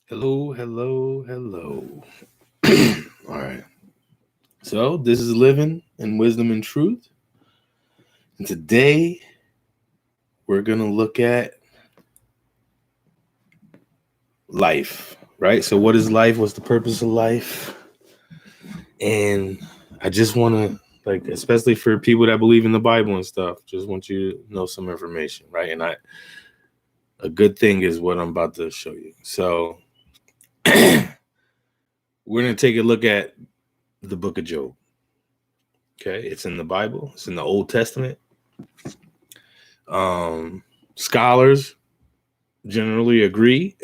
Hello, hello, hello. All right. So, this is Living in Wisdom and Truth. And today we're going to look at life, right? So, what is life? What's the purpose of life? And I just want to, especially for people that believe in the Bible and stuff, just want you to know some information, right? And a good thing is what I'm about to show you. So, we're going to take a look at the book of Job. Okay, it's in the Bible. It's in the Old Testament. Scholars generally agree,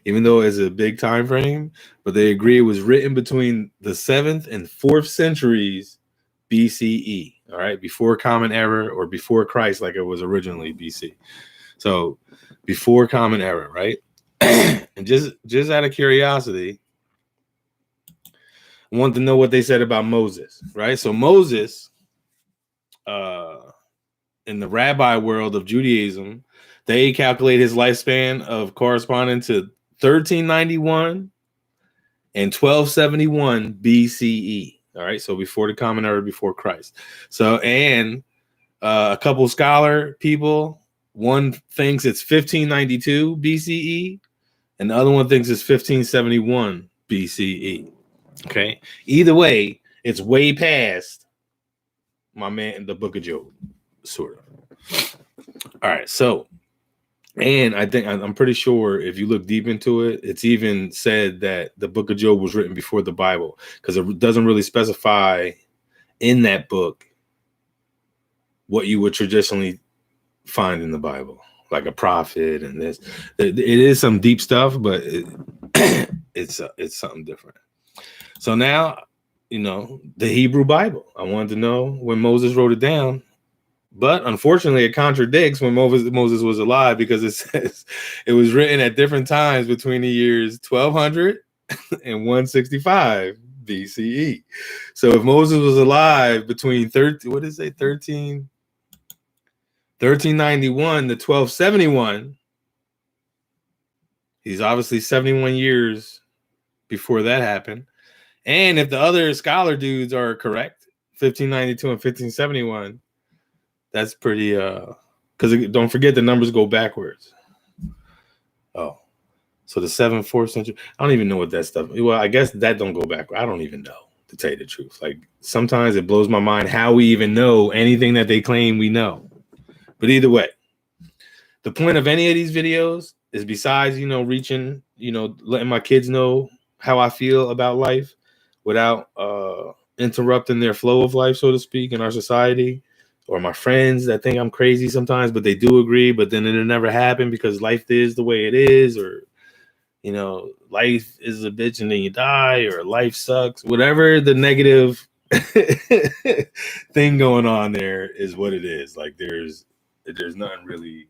even though it's a big time frame, but they agree it was written between the 7th and 4th centuries BCE. All right, before Common Era or before Christ, like it was originally BC. So before Common Era, right? And just out of curiosity, I want to know what they said about Moses, right? So Moses, in the rabbi world of Judaism, they calculate his lifespan of corresponding to 1391 and 1271 BCE. All right, so before the Common Era, before Christ. So, and a couple scholar people, one thinks it's 1592 BCE, and the other one thinks it's 1571 BCE. Okay, either way, it's way past my man, the Book of Job, sort of. All right, so, and I'm pretty sure if you look deep into it, it's even said that the Book of Job was written before the Bible, because it doesn't really specify in that book what you would traditionally find in the Bible, like a prophet and this. It is some deep stuff, but it's something different. So now, the Hebrew Bible. I wanted to know when Moses wrote it down. But unfortunately, it contradicts when Moses was alive, because it says it was written at different times between the years 1200 and 165 BCE. So if Moses was alive between 1391 to 1271, he's obviously 71 years before that happened. And if the other scholar dudes are correct, 1592 and 1571, that's pretty, because don't forget the numbers go backwards. Oh, so the 7th, 4th century, I don't even know what that stuff. Well, I guess that don't go backward. I don't even know, to tell you the truth. Like, sometimes it blows my mind how we even know anything that they claim we know. But either way, the point of any of these videos is, besides, reaching, letting my kids know how I feel about life without interrupting their flow of life, so to speak, in our society, or my friends that think I'm crazy sometimes, but they do agree, but then it'll never happen because life is the way it is, or, life is a bitch and then you die, or life sucks, whatever the negative thing going on there is what it is. Like, there's nothing really,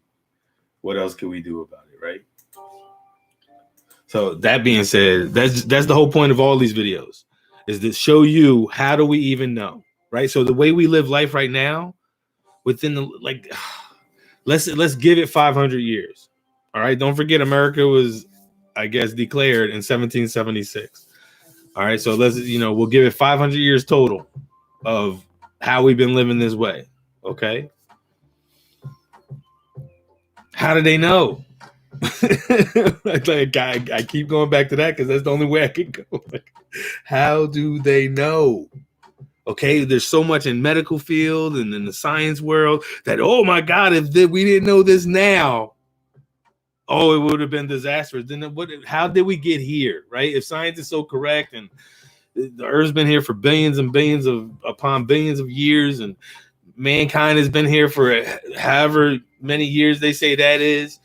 what else can we do about it, right? So that being said, that's the whole point of all these videos, is to show you, how do we even know, right? So the way we live life right now, within the, let's give it 500 years. All right, don't forget America was, I guess, declared in 1776. All right, so we'll give it 500 years total of how we've been living this way. Okay, how do they know? I keep going back to that because that's the only way I can go. How do they know? Okay, there's so much in medical field and in the science world that, oh my God, if we didn't know this now, oh, it would have been disastrous. Then how did we get here, right? If science is so correct, and the Earth's been here for billions and billions upon billions of years, and mankind has been here for however many years they say that is,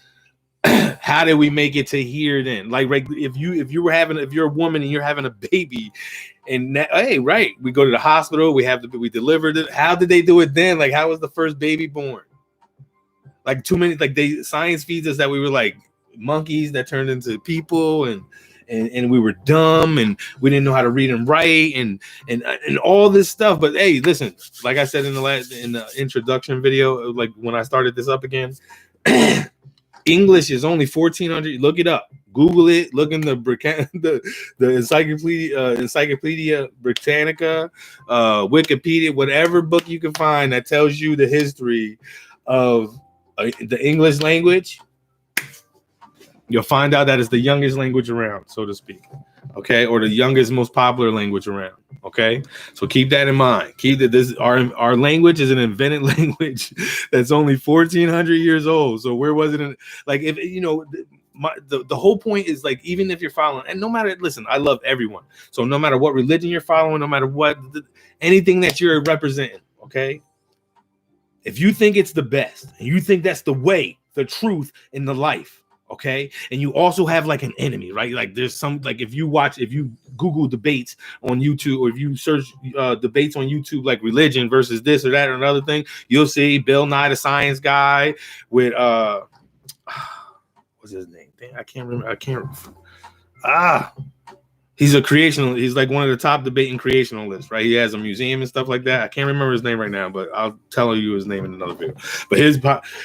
how did we make it to here then? Like, right, if you're a woman and you're having a baby, and hey, right, we go to the hospital, we delivered it. How did they do it then? Like, how was the first baby born? Like, too many, like, science feeds us that we were like monkeys that turned into people, and we were dumb, and we didn't know how to read and write, and all this stuff. But hey, listen, like I said in the introduction video, like when I started this up again, English is only 1400. Look it up. Google it. Look in the Encyclopedia Britannica, Wikipedia, whatever book you can find that tells you the history of the English language. You'll find out that it's the youngest language around, so to speak. Okay, or the youngest, most popular language around. Okay, so keep that in mind. Keep that this our language is an invented language that's only 1,400 years old. So where was it? Like, if you know, the whole point is, like, even if you're following, and no matter, listen, I love everyone. So no matter what religion you're following, no matter what anything that you're representing, okay, if you think it's the best and you think that's the way, the truth in the life. Okay, and you also have like an enemy, right? Like there's some, like if you Google debates on YouTube, or if you search debates on YouTube, like religion versus this or that or another thing, you'll see Bill Nye the Science Guy with what's his name? Dang, I can't remember. He's a creational. He's like one of the top debating creationalists, right? He has a museum and stuff like that. I can't remember his name right now, but I'll tell you his name in another video. But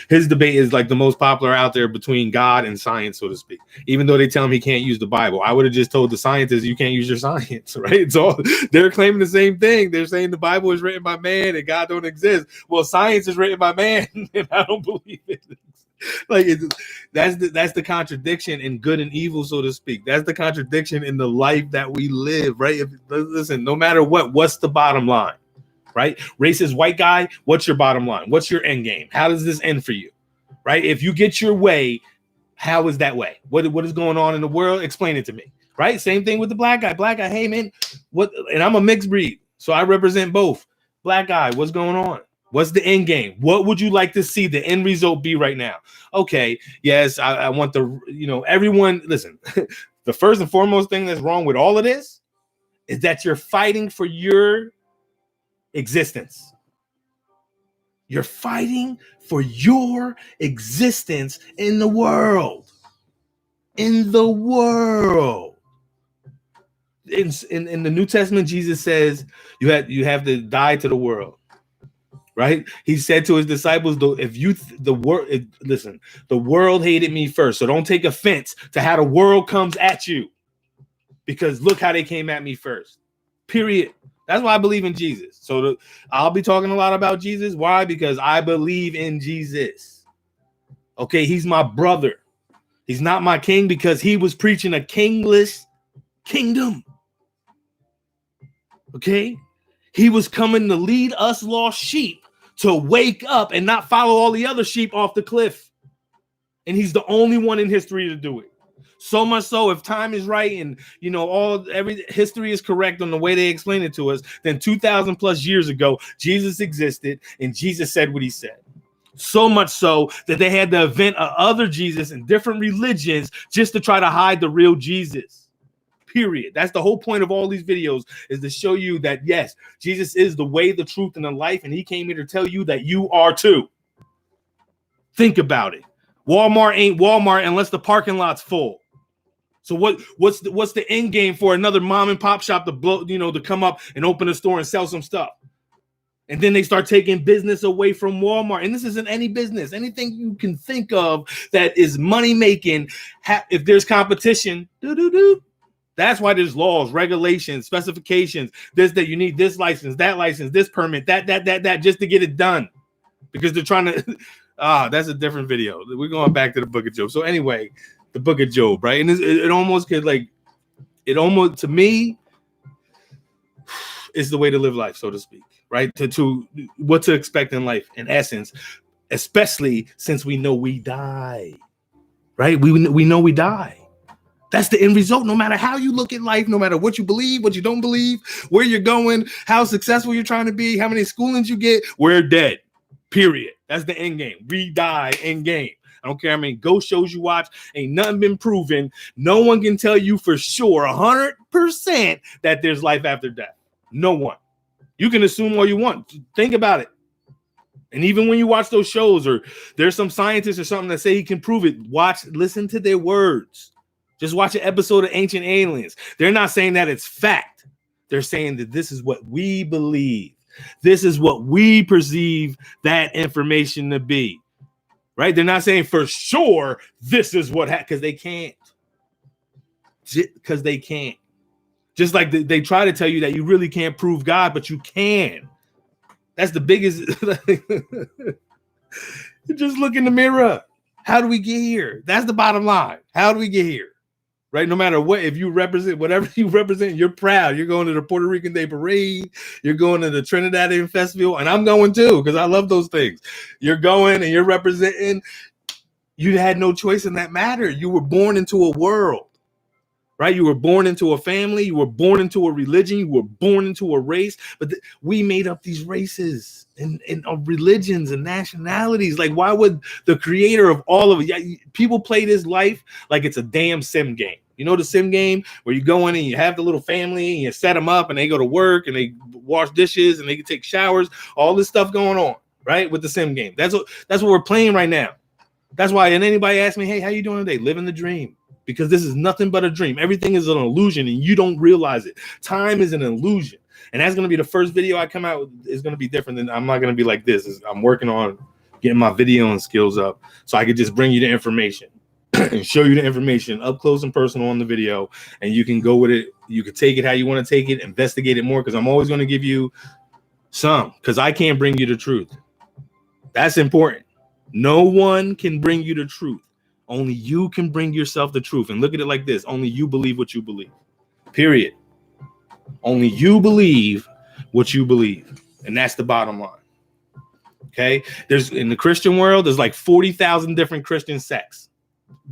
his debate is like the most popular out there between God and science, so to speak. Even though they tell him he can't use the Bible, I would have just told the scientists you can't use your science, right? It's all, they're claiming the same thing. They're saying the Bible is written by man and God don't exist. Well, science is written by man, and I don't believe it. Like that's the contradiction in good and evil, so to speak. That's the contradiction in the life that we live, right? Listen, no matter what's the bottom line, right? Racist white guy, what's your bottom line? What's your end game? How does this end for you, right? If you get your way, how is that way? What is going on in the world? Explain it to me, right? Same thing with the black guy. Black guy, hey man, what? And I'm a mixed breed, so I represent both. Black guy, what's going on? What's the end game? What would you like to see the end result be right now? Okay, yes, I want everyone, listen, the first and foremost thing that's wrong with all of this is that you're fighting for your existence. You're fighting for your existence in the world. In the world. In the New Testament, Jesus says you have to die to the world. Right? He said to his disciples, the world hated me first. So don't take offense to how the world comes at you, because look how they came at me first. Period. That's why I believe in Jesus. So I'll be talking a lot about Jesus. Why? Because I believe in Jesus. Okay, he's my brother. He's not my king because he was preaching a kingless kingdom. Okay? He was coming to lead us lost sheep to wake up and not follow all the other sheep off the cliff. And he's the only one in history to do it. So much so, if time is right and every history is correct on the way they explain it to us, then 2,000 plus years ago, Jesus existed and Jesus said what he said. So much so that they had to invent other Jesus in different religions just to try to hide the real Jesus. Period. That's the whole point of all these videos, is to show you that, yes, Jesus is the way, the truth, and the life, and he came here to tell you that you are too. Think about it. Walmart ain't Walmart unless the parking lot's full. So what's the end game for another mom and pop shop to blow, to come up and open a store and sell some stuff? And then they start taking business away from Walmart. And this isn't any business. Anything you can think of that is money making, if there's competition, that's why there's laws, regulations, specifications, that you need this license, this permit, that, just to get it done. Because they're trying to, that's a different video. We're going back to the book of Job. So anyway, the book of Job, right? And it almost could, to me, is the way to live life, so to speak, right? To what to expect in life, in essence, especially since we know we die, right? We know we die. That's the end result. No matter how you look at life, no matter what you believe, what you don't believe, where you're going, how successful you're trying to be, how many schoolings you get, we're dead. Period. That's the end game. We die, end game. I don't care how many ghost shows you watch. Ain't nothing been proven. No one can tell you for sure 100% that there's life after death. No one. You can assume all you want. Think about it. And even when you watch those shows, or there's some scientists or something that say he can prove it, listen to their words. Just watch an episode of Ancient Aliens. They're not saying that it's fact. They're saying that this is what we believe. This is what we perceive that information to be. Right? They're not saying for sure this is what happened, because they can't. because they can't. Just like they try to tell you that you really can't prove God, but you can. That's the biggest. Just look in the mirror. How do we get here? That's the bottom line. How do we get here? Right? No matter what, if you represent whatever you represent, you're proud. You're going to the Puerto Rican Day Parade. You're going to the Trinidadian Festival. And I'm going too, because I love those things. You're going and you're representing. You had no choice in that matter. You were born into a world. Right? You were born into a family. You were born into a religion. You were born into a race. But we made up these races and religions and nationalities. Like, why would the creator of all of it? People play this life like it's a damn sim game. You know the sim game where you go in and you have the little family and you set them up and they go to work and they wash dishes and they can take showers. All this stuff going on, right? With the sim game. That's what we're playing right now. That's why. And anybody asks me, hey, how you doing today? Living the dream. Because this is nothing but a dream. Everything is an illusion and you don't realize it. Time is an illusion. And that's going to be the first video I come out with. Is going to be different than, I'm not going to be like this. I'm working on getting my videoing skills up so I could just bring you the information and show you the information up close and personal on the video. And you can go with it. You can take it how you want to take it, investigate it more, because I'm always going to give you some, because I can't bring you the truth. That's important. No one can bring you the truth. Only you can bring yourself the truth. And look at it like this. Only you believe what you believe. Period. Only you believe what you believe. And that's the bottom line. Okay? There's, in the Christian world, there's like 40,000 different Christian sects.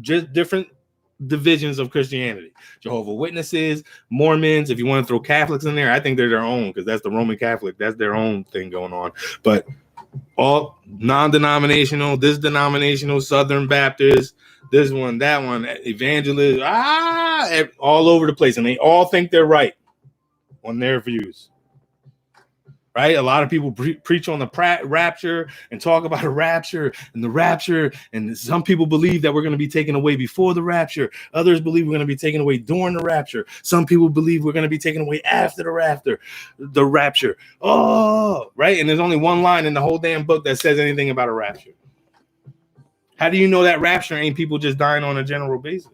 Just different divisions of Christianity. Jehovah's Witnesses, Mormons. If you want to throw Catholics in there, I think they're their own, because that's the Roman Catholic. That's their own thing going on. But all non-denominational, this denominational, Southern Baptist, this one, that one, evangelist, all over the place. And they all think they're right on their views. Right? A lot of people preach on the rapture and talk about a rapture and the rapture. And some people believe that we're going to be taken away before the rapture. Others believe we're going to be taken away during the rapture. Some people believe we're going to be taken away after the rapture. Oh, right. And there's only one line in the whole damn book that says anything about a rapture. How do you know that rapture ain't people just dying on a general basis?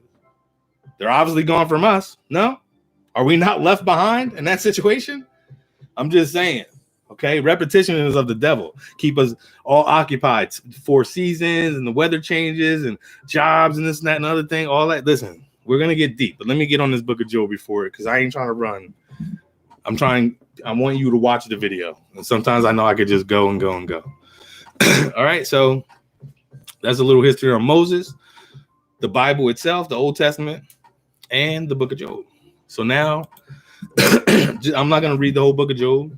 They're obviously gone from us. No? Are we not left behind in that situation? I'm just saying. Okay, repetition is of the devil. Keep us all occupied. 4 seasons and the weather changes and jobs and this and that and other thing. All that. Listen, we're gonna get deep, but let me get on this book of Job before it, because I ain't trying to run. I want you to watch the video. And sometimes I know I could just go and go and go. All right, so that's a little history on Moses, the Bible itself, the Old Testament, and the book of Job. So now I'm not gonna read the whole book of Job.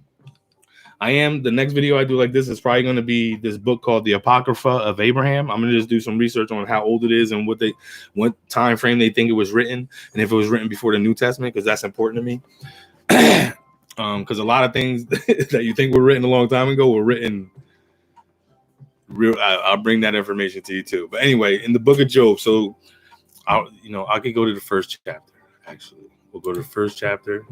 The next video I do like this is probably going to be this book called The Apocrypha of Abraham. I'm going to just do some research on how old it is and what time frame they think it was written, and if it was written before the New Testament, because that's important to me. Because a lot of things that you think were written a long time ago were written real. I'll bring that information to you too. But anyway, in the book of Job, so I could go to the first chapter. Actually, we'll go to the first chapter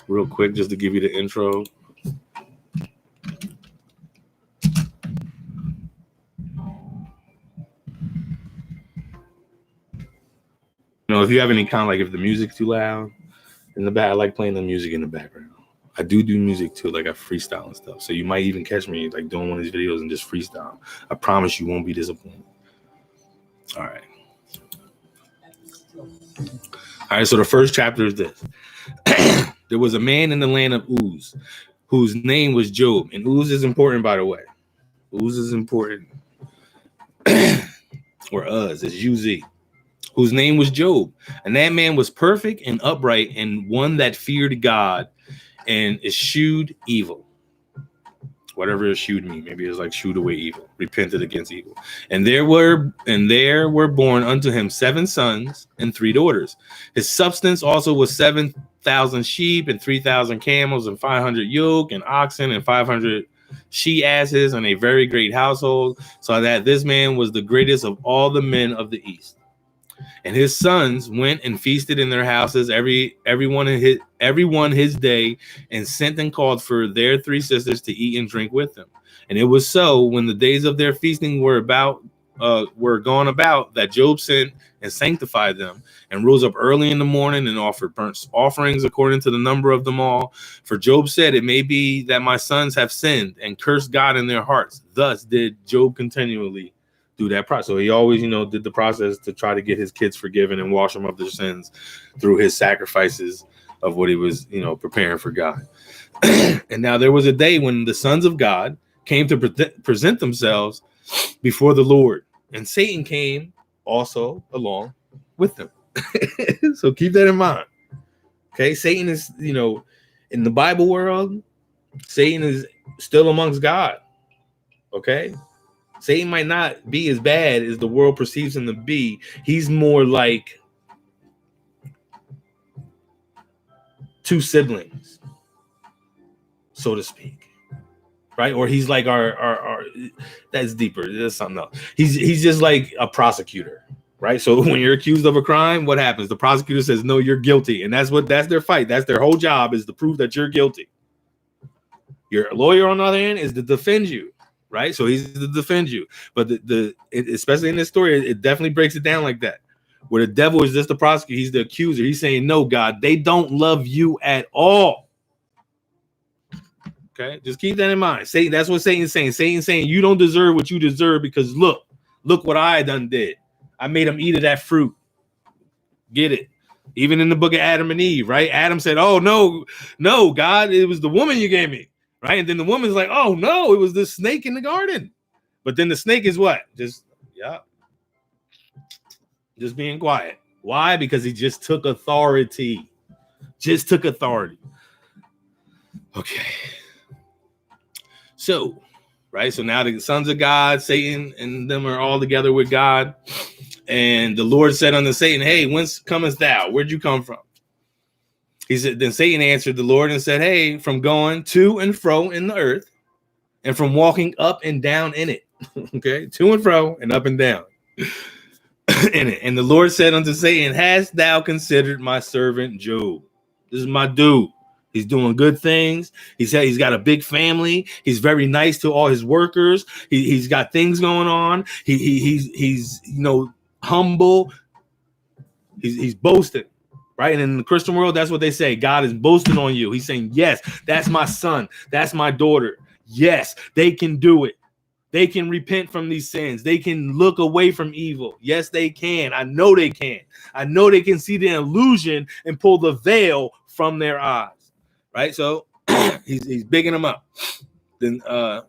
real quick, just to give you the intro. If you have any kind of, like, if the music's too loud in the back, I like playing the music in the background. I do music too, like I freestyle and stuff. So you might even catch me like doing one of these videos and just freestyle. I promise you won't be disappointed. All right. So the first chapter is this. There was a man in the land of Uz, whose name was Job. And Uz is important, by the way. Uz is important. Or Uz, it's U-Z. Whose name was Job. And that man was perfect and upright, and one that feared God and eschewed evil. Whatever eschewed mean. Maybe it's like shooed away evil. Repented against evil. And there were born unto him 7 sons and 3 daughters. His substance also was 7,000 sheep and 3,000 camels and 500 yoke and oxen and 500 she-asses and a very great household, so that this man was the greatest of all the men of the east. And his sons went and feasted in their houses, everyone his day, and sent and called for their 3 sisters to eat and drink with them. And it was so, when the days of their feasting were about were gone about, that Job sent and sanctified them, and rose up early in the morning and offered burnt offerings according to the number of them all. For Job said, it may be that my sons have sinned and cursed God in their hearts. Thus did Job continually do that process. So he always, did the process to try to get his kids forgiven and wash them of their sins through his sacrifices of what he was, preparing for God. And now there was a day when the sons of God came to present themselves before the Lord, and Satan came also along with them. So keep that in mind. Okay, Satan is, in the Bible world, Satan is still amongst God. Okay, Satan might not be as bad as the world perceives him to be. He's more like two siblings, so to speak. Right? Or he's like our that's deeper. There's something else. He's just like a prosecutor, right? So when you're accused of a crime, what happens? The prosecutor says, no, you're guilty. And that's their fight. That's their whole job, is to prove that you're guilty. Your lawyer, on the other hand, is to defend you, right? So he's to defend you. But especially in this story, it definitely breaks it down like that. Where the devil is just the prosecutor, he's the accuser. He's saying, no, God, they don't love you at all. Okay, just keep that in mind. Satan, that's what Satan's saying. Satan's saying you don't deserve what you deserve because look what I done did. I made him eat of that fruit. Get it? Even in the book of Adam and Eve, right? Adam said, oh, no, God, it was the woman you gave me, right? And then the woman's like, oh, no, it was the snake in the garden. But then the snake is what? Just being quiet. Why? Because he just took authority. Okay. So, right. So now the sons of God, Satan, and them are all together with God. And the Lord said unto Satan, hey, whence comest thou? Where'd you come from? He said, then Satan answered the Lord and said, hey, from going to and fro in the earth, and from walking up and down in it. Okay. To and fro and up and down in it. And the Lord said unto Satan, hast thou considered my servant Job? This is my dude. He's doing good things. He's got a big family. He's very nice to all his workers. He's got things going on. He's humble. He's boasting, right? And in the Christian world, that's what they say. God is boasting on you. He's saying, yes, that's my son. That's my daughter. Yes, they can do it. They can repent from these sins. They can look away from evil. Yes, they can. I know they can. I know they can see the illusion and pull the veil from their eyes. Right, so he's bigging them up. Then, and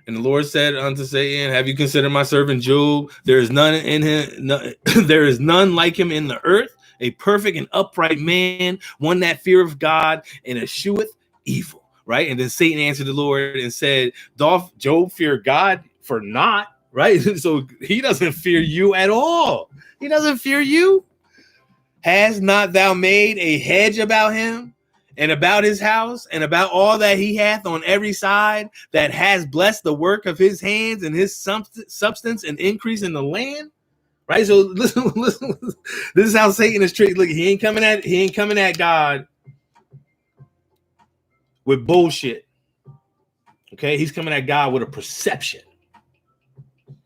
the Lord said unto Satan, have you considered my servant Job? There is none in him. There is none like him in the earth, a perfect and upright man, one that feareth God and escheweth evil. Right, and then Satan answered the Lord and said, doth Job fear God for naught? Right, so he doesn't fear you at all. He doesn't fear you. Has not thou made a hedge about him and about his house and about all that he hath on every side, that has blessed the work of his hands, and his substance and increase in the land? Right. So listen, this is how Satan is treated. Look, he ain't coming at God with bullshit. Okay. He's coming at God with a perception.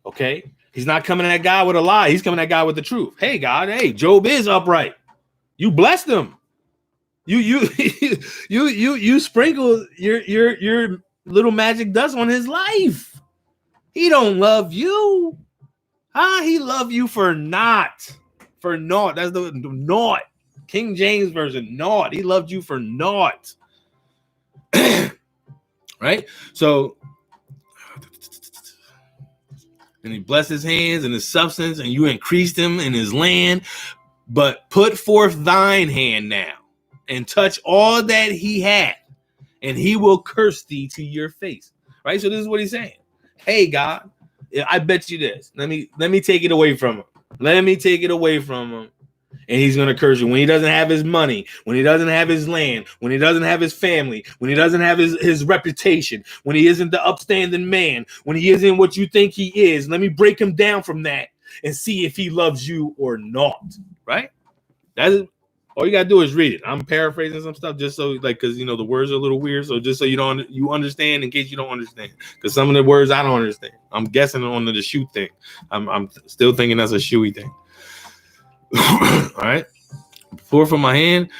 Okay. He's not coming at God with a lie. He's coming at God with the truth. Hey, God, hey, Job is upright. You blessed him. You sprinkle your little magic dust on his life. He don't love you. He love you for naught. For naught. That's the naught. King James version, naught. He loved you for naught. Right? So, and he blessed his hands and his substance, and you increased him in his land. But put forth thine hand now, and touch all that he hath, and he will curse thee to your face. Right? So this is what he's saying. Hey, God, I bet you this. Let me take it away from him. Let me take it away from him. And he's going to curse you when he doesn't have his money, when he doesn't have his land, when he doesn't have his family, when he doesn't have his reputation, when he isn't the upstanding man, when he isn't what you think he is. Let me break him down from that and see if he loves you or not. Right? That is All you gotta do is read it. I'm paraphrasing some stuff just so, like, because the words are a little weird. So just so you understand, in case you don't understand, because some of the words I don't understand. I'm guessing on the shoe thing. I'm still thinking that's a shoey thing. All right. Pour from my hand,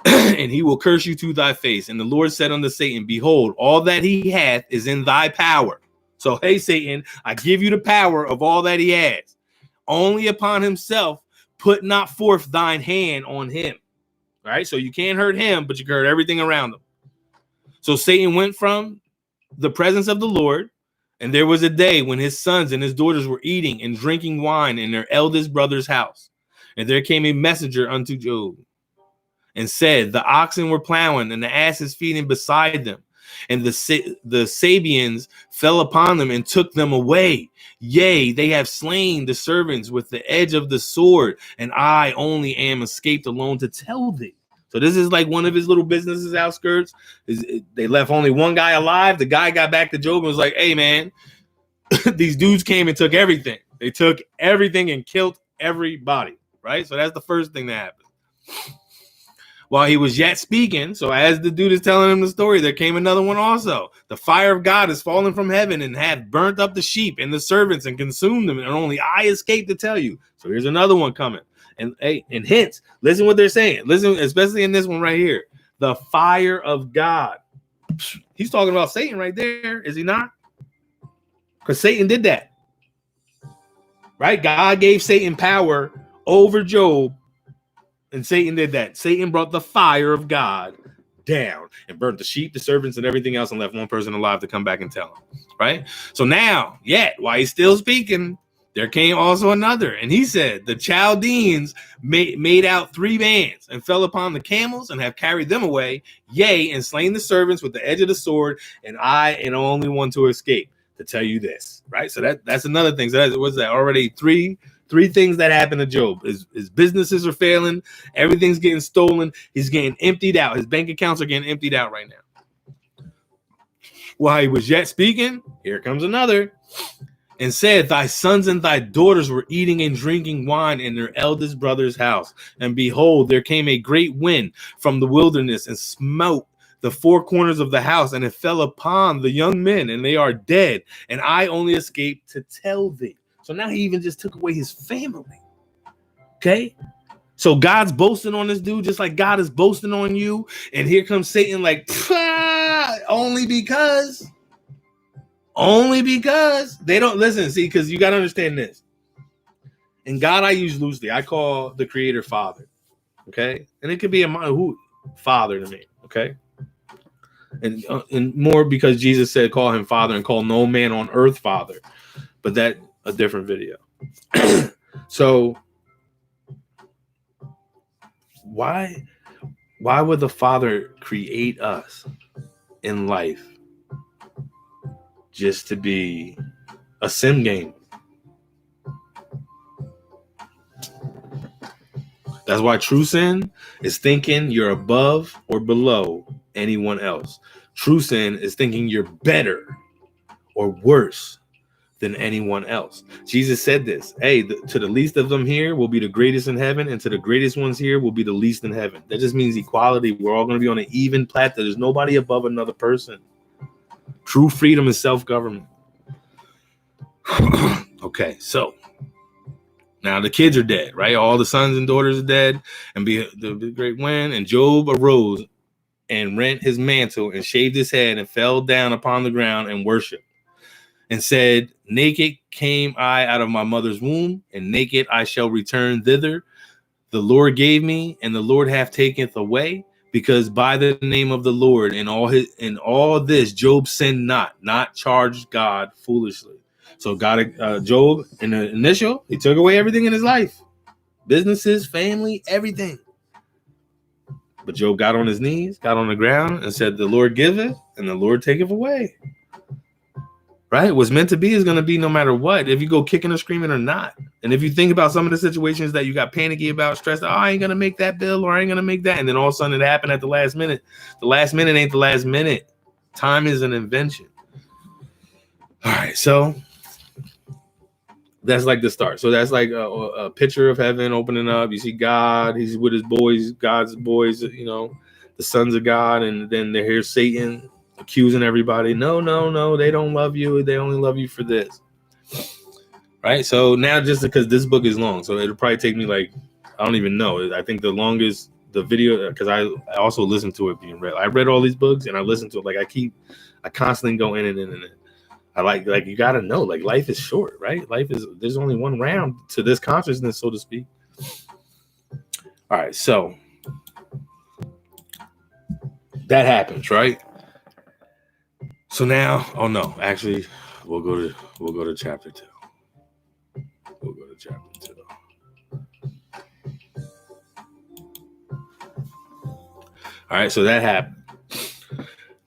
and he will curse you to thy face. And the Lord said unto Satan, behold, all that he hath is in thy power. So, hey, Satan, I give you the power of all that he has. Only upon himself put not forth thine hand on him. All right, so you can't hurt him, but you can hurt everything around him. So Satan went from the presence of the Lord, and there was a day when his sons and his daughters were eating and drinking wine in their eldest brother's house. And there came a messenger unto Job and said, the oxen were plowing and the asses feeding beside them. And the Sabians fell upon them and took them away. Yea, they have slain the servants with the edge of the sword, and I only am escaped alone to tell thee. So this is like one of his little businesses outskirts. They left only one guy alive. The guy got back to Job and was like, hey, man, these dudes came and took everything. They took everything and killed everybody, right? So that's the first thing that happened. While he was yet speaking, so as the dude is telling him the story, there came another one also. The fire of God is fallen from heaven and had burnt up the sheep and the servants and consumed them, and only I escaped to tell you. So here's another one coming. And hence, listen what they're saying. Listen, especially in this one right here. The fire of God. He's talking about Satan right there, is he not? Because Satan did that. Right? God gave Satan power over Job. And Satan did that. Satan brought the fire of God down and burnt the sheep, the servants, and everything else, and left one person alive to come back and tell him. Right? So now, yet, while he's still speaking, there came also another. And he said, the Chaldeans made out 3 bands and fell upon the camels and have carried them away. Yea, and slain the servants with the edge of the sword. And I am the only one to escape to tell you this. Right? So that's another thing. So that was that already three things that happened to Job. His businesses are failing. Everything's getting stolen. He's getting emptied out. His bank accounts are getting emptied out right now. While he was yet speaking, here comes another. And said, thy sons and thy daughters were eating and drinking wine in their eldest brother's house. And behold, there came a great wind from the wilderness and smote the 4 corners of the house, and it fell upon the young men, and they are dead. And I only escaped to tell thee. So now he even just took away his family. Okay? So God's boasting on this dude just like God is boasting on you. And here comes Satan like, only because they don't listen. See, because you got to understand this. And God, I use loosely. I call the creator father. Okay? And it could be father to me. Okay? And more because Jesus said, call him father and call no man on earth father. But that a different video. So why would the Father create us in life just to be a sim game? That's why true sin is thinking you're above or below anyone else. True sin is thinking you're better or worse than anyone else. Jesus said this, hey, to the least of them here will be the greatest in heaven, and to the greatest ones here will be the least in heaven. That just means equality. We're all going to be on an even plateau. There's nobody above another person. True freedom is self-government. Okay, so now the kids are dead, right? All the sons and daughters are dead, and the great wind. And Job arose and rent his mantle and shaved his head and fell down upon the ground and worshiped. And said, naked came I out of my mother's womb, and naked I shall return thither. The Lord gave me, and the Lord hath taketh away, because by the name of the Lord in all this Job sinned not charged God foolishly. So God, Job, in the initial, he took away everything in his life, businesses, family, everything. But Job got on his knees, got on the ground, and said, the Lord giveth, and the Lord taketh away. Right? What's meant to be is going to be no matter what, if you go kicking or screaming or not. And if you think about some of the situations that you got panicky about, stressed out, I ain't going to make that bill or I ain't going to make that. And then all of a sudden it happened at the last minute. The last minute ain't the last minute. Time is an invention. All right. So That's like the start. So that's like a picture of heaven opening up. You see God. He's with his boys, God's boys, the sons of God. And then here's Satan accusing everybody. No, no, no. They don't love you. They only love you for this. Right. So now, just because this book is long, so it'll probably take me like, I don't even know. I think the longest, the video, because I also listen to it being read. I read all these books and I listen to it. Like I constantly go in and in and in. I like you got to know, like, life is short, right? There's only one round to this consciousness, so to speak. All right. So that happens, right? So now, oh no, actually, we'll go to chapter 2. We'll go to chapter 2. All right, so that happened.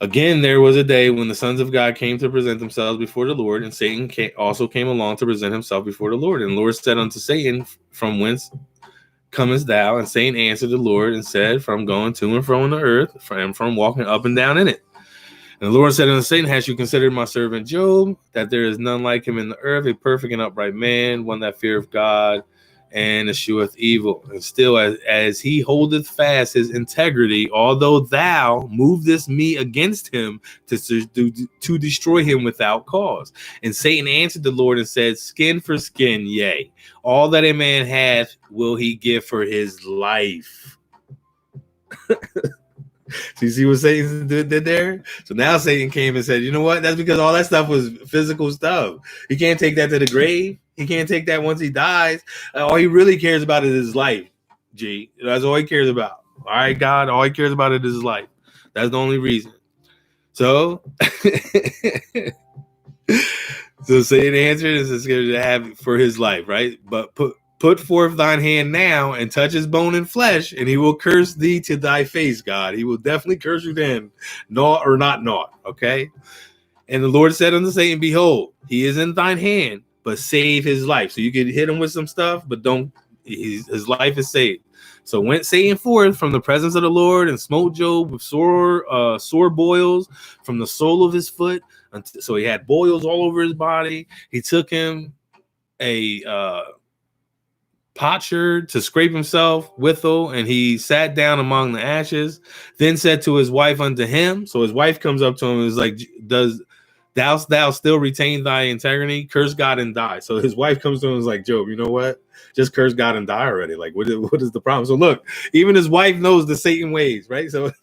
Again, there was a day when the sons of God came to present themselves before the Lord, and Satan also came along to present himself before the Lord. And the Lord said unto Satan, from whence comest thou? And Satan answered the Lord and said, from going to and fro on the earth, and from walking up and down in it. And the Lord said unto Satan, hast you considered my servant Job, that there is none like him in the earth, a perfect and upright man, one that feareth God and escheweth evil. And still, as he holdeth fast his integrity, although thou movest me against him to destroy him without cause. And Satan answered the Lord and said, skin for skin, yea, all that a man hath will he give for his life. So you see what Satan did there? So now Satan came and said, you know what? That's because all that stuff was physical stuff. He can't take that to the grave. He can't take that once he dies. All he really cares about is his life, G. That's all he cares about. All right, God, all he cares about is his life. That's the only reason. So, so Satan answered and says, going to have for his life, right? But put forth thine hand now and touch his bone and flesh, and he will curse thee to thy face, God. He will definitely curse you then, naught or not naught, okay? And the Lord said unto Satan, behold, he is in thine hand, but save his life. So you could hit him with some stuff, but his life is saved. So went Satan forth from the presence of the Lord and smote Job with sore boils from the sole of his foot. So he had boils all over his body. He took him a potsherd to scrape himself withal, and he sat down among the ashes. Then said to his wife unto him, so his wife comes up to him and is like, does thou still retain thy integrity? Curse God and die. So his wife comes to him and is like, Job, you know what? Just curse God and die already. Like, what is the problem? So look, even his wife knows the Satan ways, right? So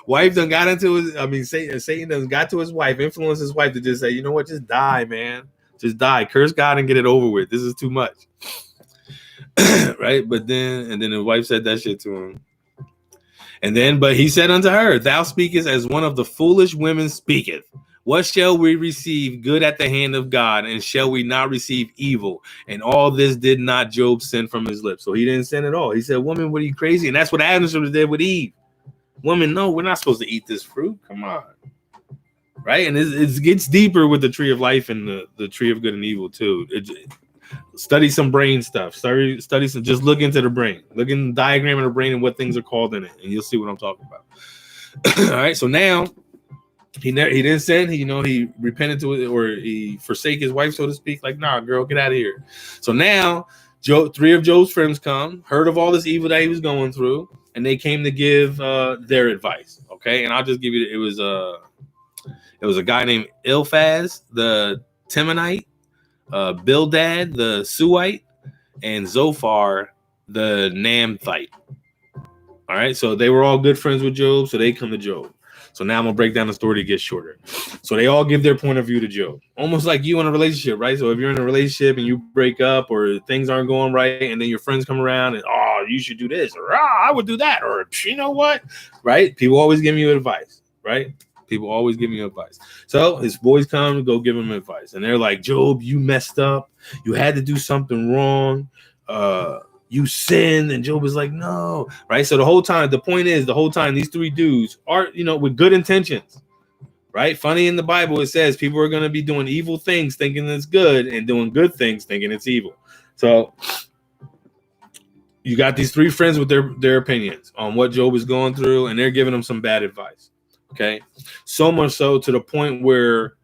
wife done got into his, Satan done got to his wife, influenced his wife to just say, you know what? Just die, man. Just die. Curse God and get it over with. This is too much. Right? But then his wife said that shit to him. But he said unto her, thou speakest as one of the foolish women speaketh. What shall we receive good at the hand of God, and shall we not receive evil? And all this did not Job sin from his lips. So he didn't sin at all. He said, woman, what are you crazy? And that's what Adam did with Eve. Woman, no, we're not supposed to eat this fruit. Come on. Right? And it gets deeper with the tree of life and the tree of good and evil too. Study some brain stuff. Study some. Just look into the brain. Look in the diagram of the brain and what things are called in it, and you'll see what I'm talking about. All right. So now he didn't sin. He repented to it, or he forsake his wife, so to speak. Like, nah, girl, get out of here. So now three of Job's friends come, heard of all this evil that he was going through, and they came to give their advice. Okay, and I'll just give you. It was a guy named Eliphaz the Temanite, Bildad the Suite, and Zophar the Naamathite. All right, so they were all good friends with Job, so they come to Job. So now I'm gonna break down the story to get shorter. So they all give their point of view to Job, almost like you in a relationship, right? So if you're in a relationship and you break up or things aren't going right, and then your friends come around and, oh, you should do this, or I would do that, or you know what, right? People always give you advice, right? People always give me advice. So his boys come to go give him advice. And they're like, Job, you messed up. You had to do something wrong. You sinned. And Job is like, no. Right? So the whole time, these three dudes are, with good intentions. Right? Funny, in the Bible, it says people are going to be doing evil things thinking it's good, and doing good things thinking it's evil. So you got these three friends with their opinions on what Job is going through, and they're giving him some bad advice. Okay, so much so to the point where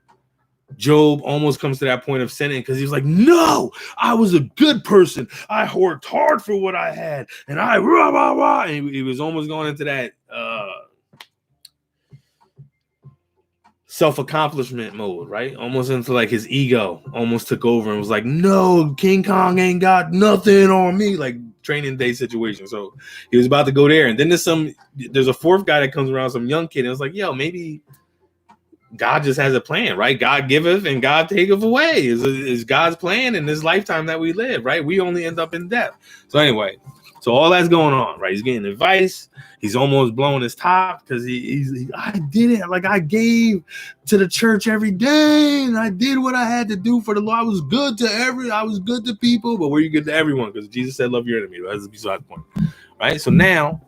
Job almost comes to that point of sinning because he's like, no, I was a good person. I worked hard for what I had. And I, rah, rah, rah. And he was almost going into that self-accomplishment mode, right? Almost into like his ego almost took over and was like, no, King Kong ain't got nothing on me. Like Training Day situation. So he was about to go there. And then there's a fourth guy that comes around, some young kid. And it's like, yo, maybe God just has a plan, right? God giveth and God taketh away is God's plan in this lifetime that we live, right? We only end up in death. So anyway, so all that's going on, right? He's getting advice. He's almost blowing his top because I did it. Like I gave to the church every day and I did what I had to do for the Lord. I was good to people, but were you good to everyone? Because Jesus said, love your enemy. That's beside the point, right? So now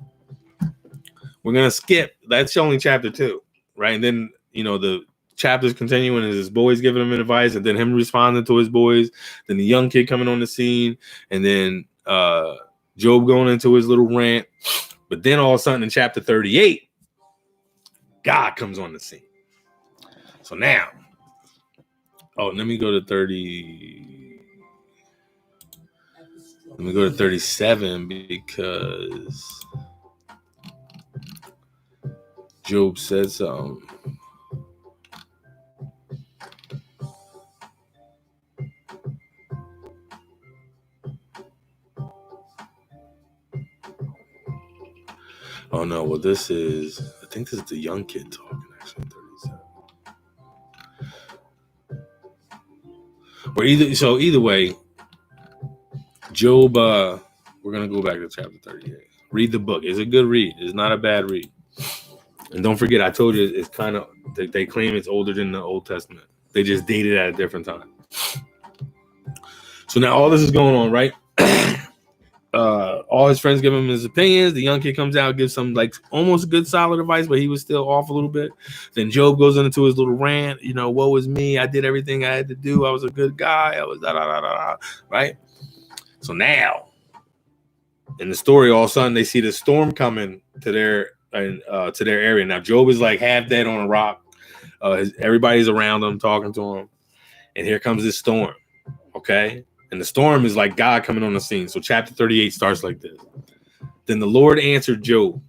we're going to skip. That's only chapter 2, right? And then, the chapters continuing as his boys giving him advice and then him responding to his boys, then the young kid coming on the scene, and then Job going into his little rant. But then all of a sudden in chapter 38, God comes on the scene. So now, let me go to 30. Let me go to 37 because Job said something. Oh no, well I think this is the young kid talking actually. 37. Either way, Job, we're gonna go back to chapter 38. Read the book. It's a good read. It's not a bad read. And don't forget, I told you it's kind of, they claim it's older than the Old Testament. They just dated it at a different time. So now all this is going on, right? All his friends give him his opinions. The young kid comes out, gives some like almost good solid advice, but he was still off a little bit. Then Job goes into his little rant, woe is me. I did everything I had to do. I was a good guy. I was right? So now in the story, all of a sudden they see the storm coming to their area. Now Job is like half dead on a rock. Everybody's around him talking to him. And here comes this storm. Okay. And the storm is like God coming on the scene. So chapter 38 starts like this. Then the Lord answered Job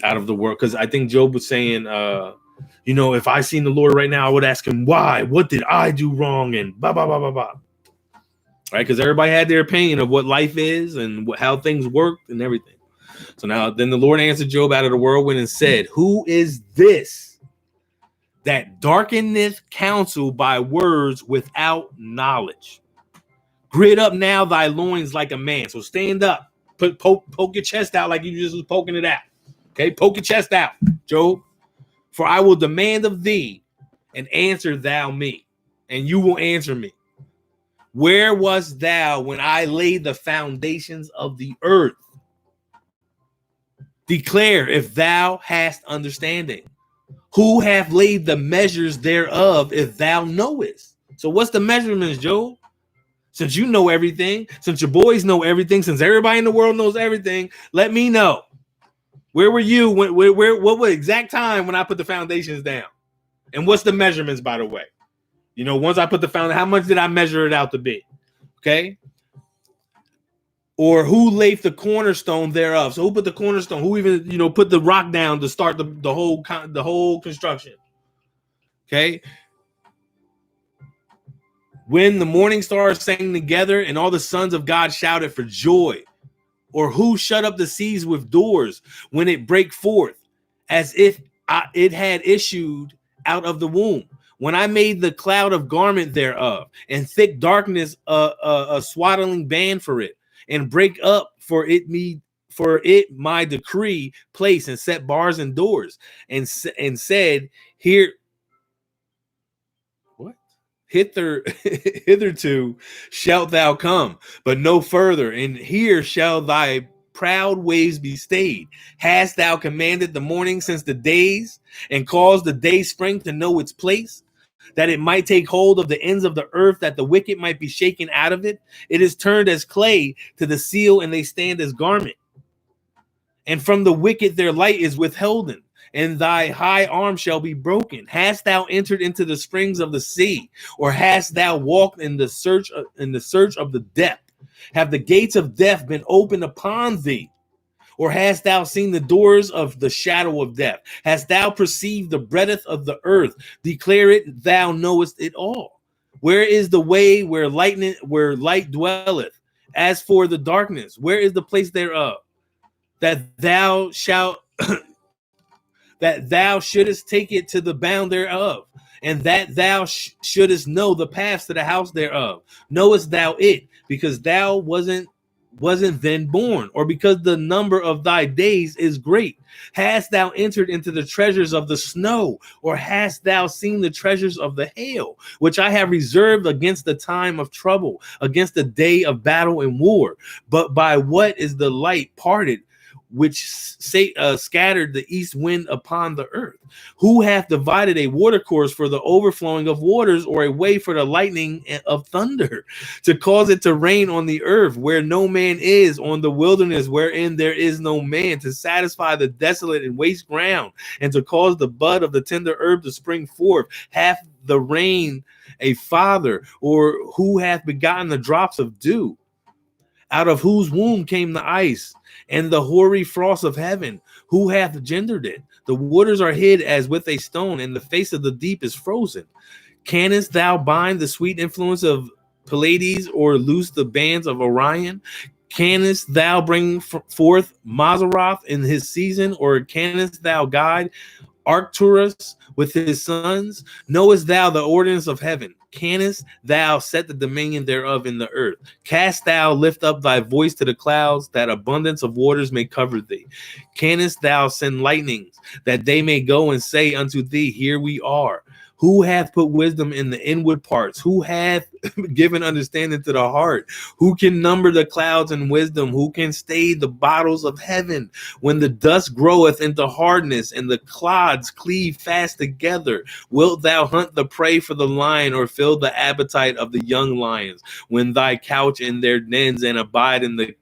out of the world. Because I think Job was saying, if I seen the Lord right now, I would ask him, why? What did I do wrong? And blah, blah, blah, blah, blah. Right? Because everybody had their opinion of what life is and how things worked and everything. So now then the Lord answered Job out of the whirlwind and said, who is this that darkeneth counsel by words without knowledge? Gird up now thy loins like a man. So stand up. Poke your chest out like you just was poking it out. Okay, poke your chest out, Job. For I will demand of thee, and answer thou me, and you will answer me. Where wast thou when I laid the foundations of the earth? Declare if thou hast understanding. Who hath laid the measures thereof if thou knowest? So what's the measurements, Job? Since you know everything, since your boys know everything, since everybody in the world knows everything, let me know. Where were you? What was exact time when I put the foundations down? And what's the measurements, by the way? Once I put the foundation, how much did I measure it out to be? Okay. Or who laid the cornerstone thereof? So who put the cornerstone? Who even, put the rock down to start the whole construction? Okay. When the morning stars sang together and all the sons of God shouted for joy, or who shut up the seas with doors when it brake forth, as if it had issued out of the womb. When I made the cloud of garment thereof, and thick darkness a swaddling band for it, and break up for it my decree place, and set bars and doors, and said, here. Hitherto shalt thou come, but no further, and here shall thy proud waves be stayed. Hast thou commanded the morning since the days, and caused the day spring to know its place, that it might take hold of the ends of the earth, that the wicked might be shaken out of it? It is turned as clay to the seal, and they stand as garment. And from the wicked their light is withholden. and thy high arm shall be broken. Hast thou entered into the springs of the sea, or hast thou walked in the search of the depth? Have the gates of death been opened upon thee? Or hast thou seen the doors of the shadow of death? Hast thou perceived the breadth of the earth? Declare it, thou knowest it all. Where is the way where light dwelleth? As for the darkness, where is the place thereof? That thou shalt that thou shouldest take it to the bound thereof, and that thou shouldest know the paths to the house thereof. Knowest thou it, because thou wasn't then born, or because the number of thy days is great? Hast thou entered into the treasures of the snow, or hast thou seen the treasures of the hail, which I have reserved against the time of trouble, against the day of battle and war? But by what is the light parted, which scattered the east wind upon the earth? Who hath divided a watercourse for the overflowing of waters, or a way for the lightning of thunder, to cause it to rain on the earth where no man is, on the wilderness wherein there is no man, to satisfy the desolate and waste ground, and to cause the bud of the tender herb to spring forth? Hath the rain a father, or who hath begotten the drops of dew? Out of whose womb came the ice and the hoary frost of heaven? Who hath gendered it? The waters are hid as with a stone, and the face of the deep is frozen. Canst thou bind the sweet influence of Pleiades, or loose the bands of Orion? Canst thou bring forth Mazzaroth in his season, or canst thou guide Arcturus with his sons? Knowest thou the ordinance of heaven? Canst thou set the dominion thereof in the earth? Canst thou lift up thy voice to the clouds, that abundance of waters may cover thee? Canst thou send lightnings, that they may go and say unto thee, here we are? Who hath put wisdom in the inward parts? Who hath given understanding to the heart? Who can number the clouds in wisdom? Who can stay the bottles of heaven? When the dust groweth into hardness, and the clods cleave fast together, wilt thou hunt the prey for the lion, or fill the appetite of the young lions? When thy couch in their dens, and abide in the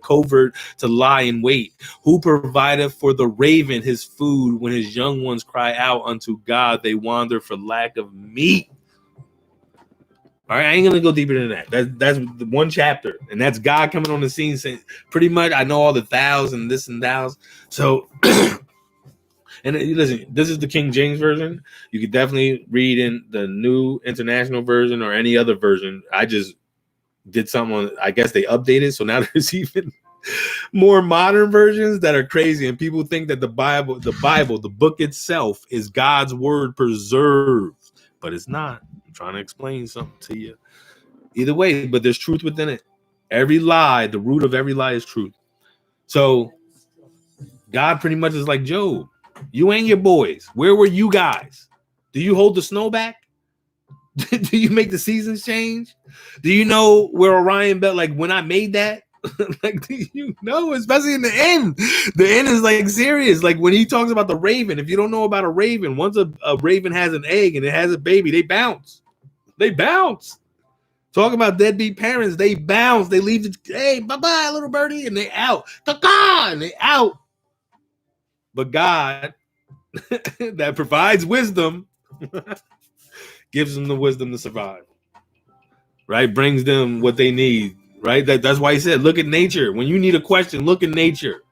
covert to lie in wait? Who provideth for the raven his food? When his young ones cry out unto God, they wander for lack of meat. All right, I ain't gonna go deeper than that. That's the one chapter, and that's God coming on the scene saying, pretty much, I know all the thous and this and thous. So, and listen, this is the King James version. You could definitely read in the New International Version or any other version. I just did something on, I guess they updated, so now there's even more modern versions that are crazy, and people think that the Bible, the book itself, is God's word preserved, but it's not. I'm trying to explain something to you. Either way, but there's truth within it. Every lie, the root of every lie is truth. So God pretty much is like, Job, you and your boys, where were you guys? Do you hold the snow back? Do you make the seasons change? Do you know where Orion belt? Like when I made that, like, do you know? Especially in the end is like serious. Like when he talks about the raven, if you don't know about a raven, once a raven has an egg and it has a baby, they bounce. Talking about deadbeat parents, they bounce. They leave the, hey, bye-bye, little birdie, and they out. And they out. But God, that provides wisdom, gives them the wisdom to survive, right? Brings them what they need, right? That's why he said, look at nature. When you need a question, look at nature,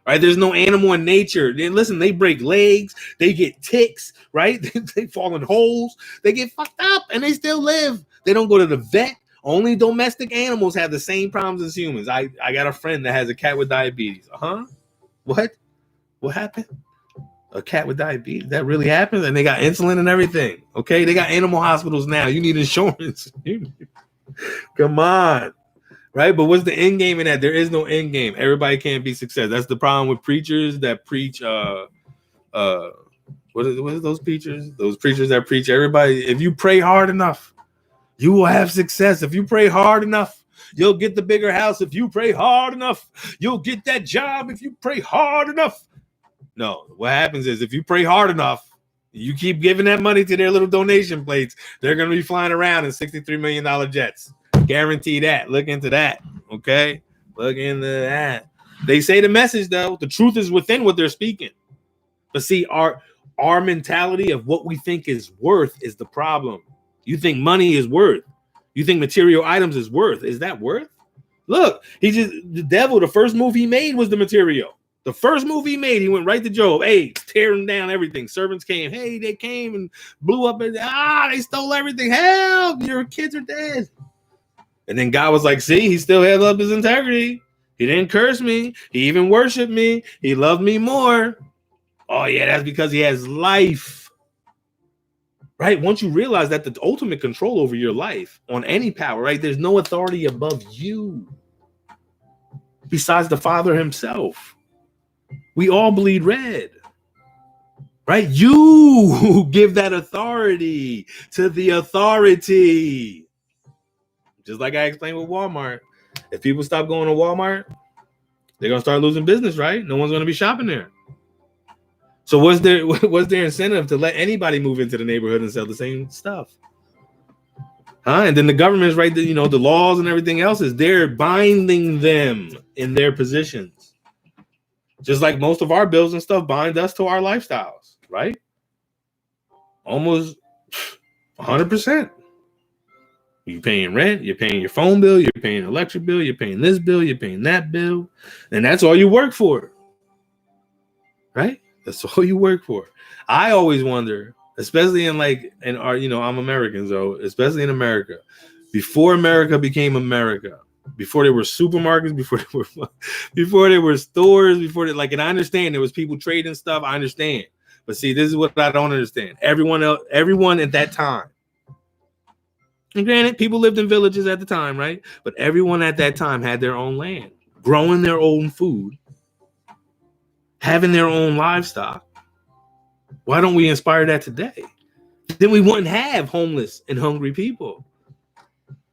right? There's no animal in nature. Listen, they break legs, they get ticks, right? They fall in holes, they get fucked up, and they still live. They don't go to the vet. Only domestic animals have the same problems as humans. I got a friend that has a cat with diabetes. What happened? A cat with diabetes? That really happens? And they got insulin and everything. Okay, they got animal hospitals now. You need insurance. Come on, right? But what's the end game in that? There is no end game. Everybody can't be success. That's the problem with preachers that preach. What are those preachers? Those preachers that preach everybody. If you pray hard enough, you will have success. If you pray hard enough, you'll get the bigger house. If you pray hard enough, you'll get that job. If you pray hard enough. No, what happens is if you pray hard enough, you keep giving that money to their little donation plates, they're going to be flying around in $63 million jets. Guarantee that. Look into that. Okay? Look into that. They say the message, though. The truth is within what they're speaking. But see, our mentality of what we think is worth is the problem. You think money is worth. You think material items is worth. Is that worth? Look, the devil, the first move he made was the material. The first move he made, he went right to Job. Hey, tearing down everything. Servants came. Hey, they came and blew up. They stole everything. Help, your kids are dead. And then God was like, see, he still held up his integrity. He didn't curse me. He even worshiped me. He loved me more. Oh, yeah, that's because he has life. Right? Once you realize that the ultimate control over your life on any power, right? There's no authority above you besides the Father himself. We all bleed red. Right? You give that authority to the authority. Just like I explained with Walmart. If people stop going to Walmart, they're going to start losing business, right? No one's going to be shopping there. So what's their incentive to let anybody move into the neighborhood and sell the same stuff? And then the government's right, the laws and everything else is there binding them in their positions. Just like most of our bills and stuff bind us to our lifestyles, right? Almost 100%. You're paying rent, you're paying your phone bill, you're paying electric bill, you're paying this bill, you're paying that bill, and that's all you work for, right? That's all you work for. I always wonder, especially in our, I'm American, so especially in America, before America became America, before there were supermarkets, before there were stores, and I understand there was people trading stuff, I understand. But see, this is what I don't understand. Everyone at that time, and granted, people lived in villages at the time, right? But everyone at that time had their own land, growing their own food, having their own livestock. Why don't we inspire that today? Then we wouldn't have homeless and hungry people,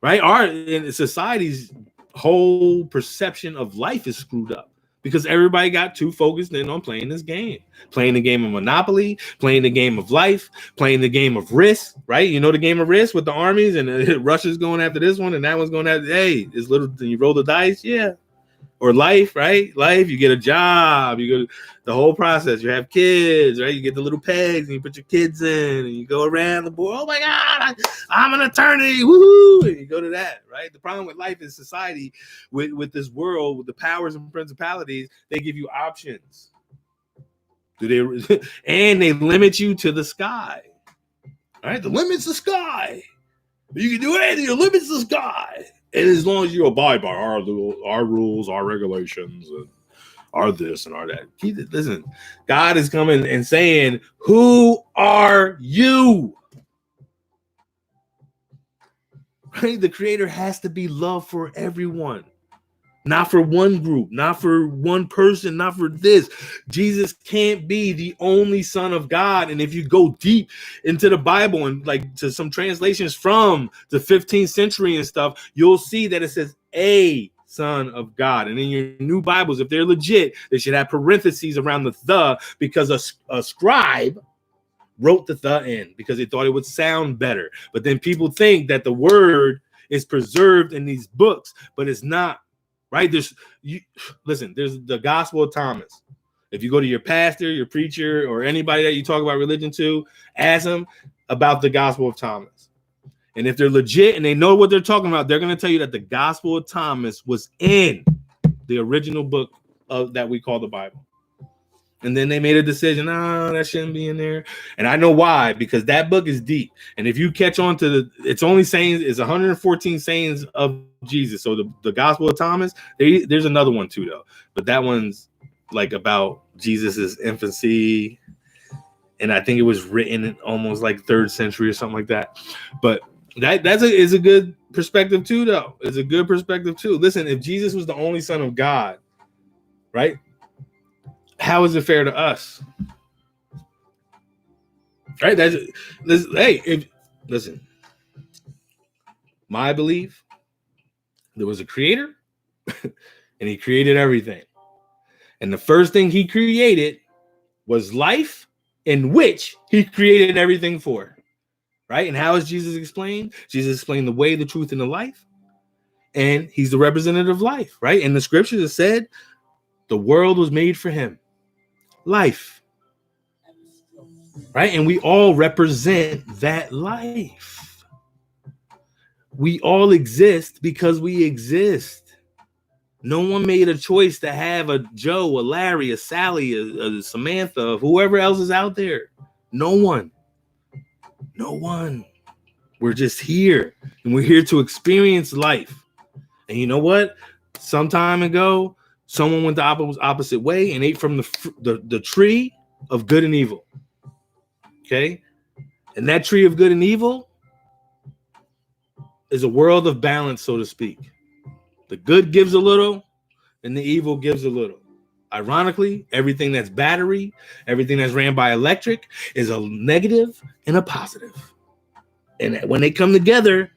right? In society's whole perception of life is screwed up because everybody got too focused in on playing this game, playing the game of Monopoly, playing the game of life, playing the game of risk, right? You know the game of risk with the armies and Russia's going after this one and that one's going after, hey, it's little, you roll the dice, yeah. Or life, right? Life, you get a job, you go the whole process. You have kids, right? You get the little pegs and you put your kids in and you go around the board. Oh my God, I'm an attorney. Woo! And you go to that, right? The problem with life is society, with this world, with the powers and principalities, they give you options. And they limit you to the sky. All right? The limit's the sky. You can do anything, the limit's the sky. And as long as you abide by our rules, our regulations, and our this and our that. Listen, God is coming and saying, who are you? Right? The Creator has to be love for everyone. Not for one group, not for one person, not for this. Jesus can't be the only Son of God. And if you go deep into the Bible and to some translations from the 15th century and stuff, you'll see that it says a Son of God. And in your new Bibles, if they're legit, they should have parentheses around the because a scribe wrote the in because they thought it would sound better. But then people think that the word is preserved in these books, but it's not. Right? There's the Gospel of Thomas. If you go to your pastor, your preacher, or anybody that you talk about religion to, ask them about the Gospel of Thomas. And if they're legit and they know what they're talking about, they're going to tell you that the Gospel of Thomas was in the original book that we call the Bible. And then they made a decision, that shouldn't be in there. And I know why, because that book is deep. And if you catch on to it's only sayings, it's 114 sayings of Jesus. So the Gospel of Thomas, there's another one too, though. But that one's about Jesus's infancy. And I think it was written in almost 3rd century or something like that. But is a good perspective too, though. It's a good perspective too. Listen, if Jesus was the only Son of God, right? How is it fair to us? Right? Listen. My belief, there was a creator, and he created everything. And the first thing he created was life, in which he created everything for. Right? And how is Jesus explained? Jesus explained the way, the truth, and the life. And he's the representative of life, right? And the scriptures have said the world was made for him. Life. right? And we all represent that life. We all exist because we exist. No one made a choice to have a Joe, a Larry, a Sally, a Samantha, whoever else is out there. No one. No one. We're just here, and we're here to experience life. And you know what? Some time ago, someone went the opposite way and ate from the tree of good and evil. Okay? And that tree of good and evil is a world of balance, so to speak. The good gives a little, and the evil gives a little. Ironically, everything that's battery, everything that's ran by electric is a negative and a positive. And when they come together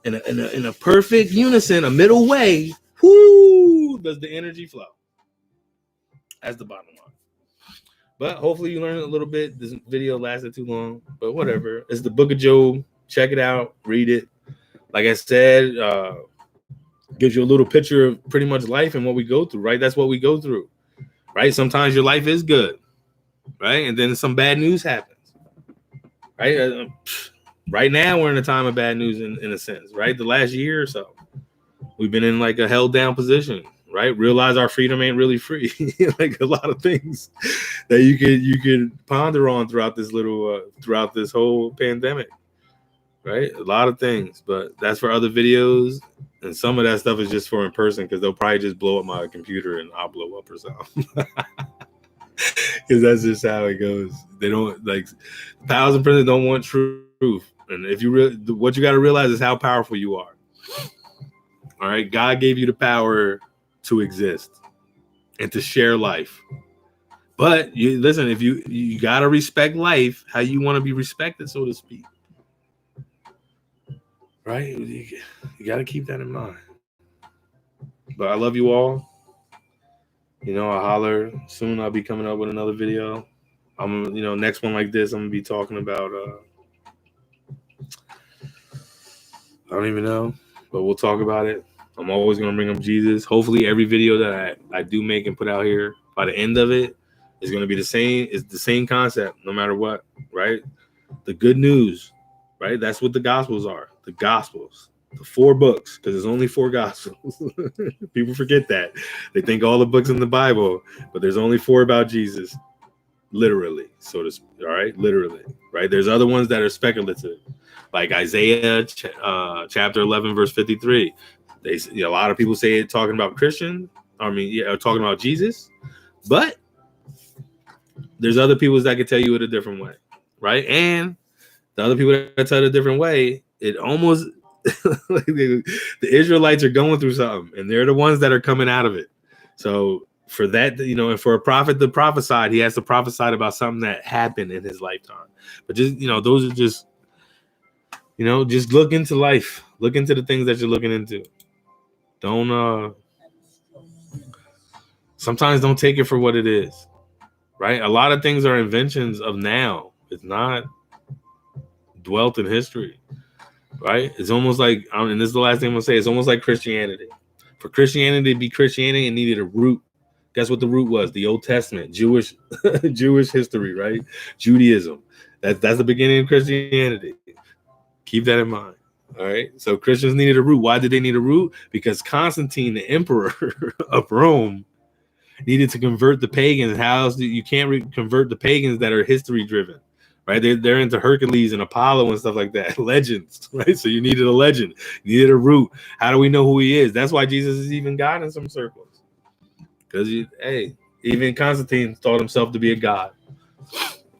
in a perfect unison, a middle way, whoo, does the energy flow. That's the bottom line. But hopefully you learned a little bit. This video lasted too long, but whatever. It's the Book of Job. Check it out. Read it. Like I said, gives you a little picture of pretty much life and what we go through, right? That's what we go through, right? Sometimes your life is good, right? And then some bad news happens, right? Right now, we're in a time of bad news in a sense, right? The last year or so, we've been in like a held down position, right? Realize our freedom ain't really free. Like a lot of things that you could ponder on throughout this throughout this whole pandemic, right? A lot of things, but that's for other videos. And some of that stuff is just for in person because they'll probably just blow up my computer and I'll blow up or something. Because that's just how it goes. They don't like 1,000% don't want truth. And if you what you got to realize is how powerful you are. All right, God gave you the power to exist and to share life. But you listen, if you got to respect life how you want to be respected, so to speak. Right? You got to keep that in mind. But I love you all. You know, I'll holler soon. I'll be coming up with another video. Next one like this, I'm gonna be talking about I don't even know, but we'll talk about it. I'm always going to bring up Jesus. Hopefully every video that I do make and put out here, by the end of it, is going to be the same. It's the same concept, no matter what, right? The good news, right? That's what the Gospels are. The Gospels. The 4 books, because there's only 4 Gospels. People forget that. They think all the books in the Bible, but there's only 4 about Jesus. Literally, so to speak, all right? Literally, right? There's other ones that are speculative, like Isaiah chapter 11, verse 53. A lot of people say it talking about Christian. Talking about Jesus, but there's other people that can tell you it a different way, right? And the other people that tell it a different way, it almost like the Israelites are going through something, and they're the ones that are coming out of it. So for that, and for a prophet to prophesy, he has to prophesy about something that happened in his lifetime. But just, those are just, just look into life. Look into the things that you're looking into. Sometimes don't take it for what it is, right? A lot of things are inventions of now. It's not dwelt in history, right? It's almost like, and this is the last thing I'm going to say, it's almost like Christianity. For Christianity to be Christianity, it needed a root. Guess what the root was? The Old Testament, Jewish history, right? Judaism. That's the beginning of Christianity. Keep that in mind. All right. So Christians needed a root. Why did they need a root? Because Constantine, the emperor of Rome, needed to convert the pagans. How else you can't convert the pagans that are history driven, right? They're into Hercules and Apollo and stuff like that. Legends, right? So you needed a legend. You needed a root. How do we know who he is? That's why Jesus is even God in some circles. Because, even Constantine thought himself to be a god.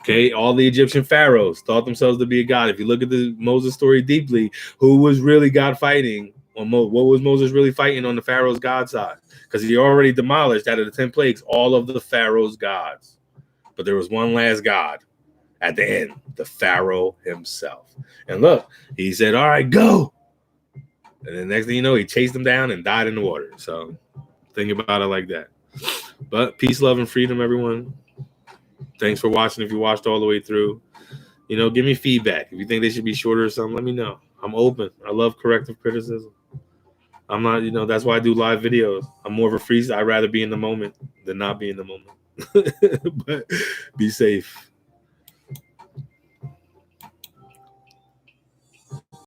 Okay, all the Egyptian pharaohs thought themselves to be a god. If you look at the Moses story deeply, who was really God fighting? What was Moses really fighting on the Pharaoh's God side? Because he already demolished, out of the 10 plagues, all of the Pharaoh's gods. But there was one last god at the end, the Pharaoh himself. And look, he said, all right, go. And then next thing you know, he chased him down and died in the water. So think about it like that. But peace, love, and freedom, everyone. Thanks for watching. If you watched all the way through, give me feedback. If you think they should be shorter or something, let me know. I'm open. I love corrective criticism. I'm not, that's why I do live videos. I'm more of a freestyle. I'd rather be in the moment than not be in the moment. But be safe.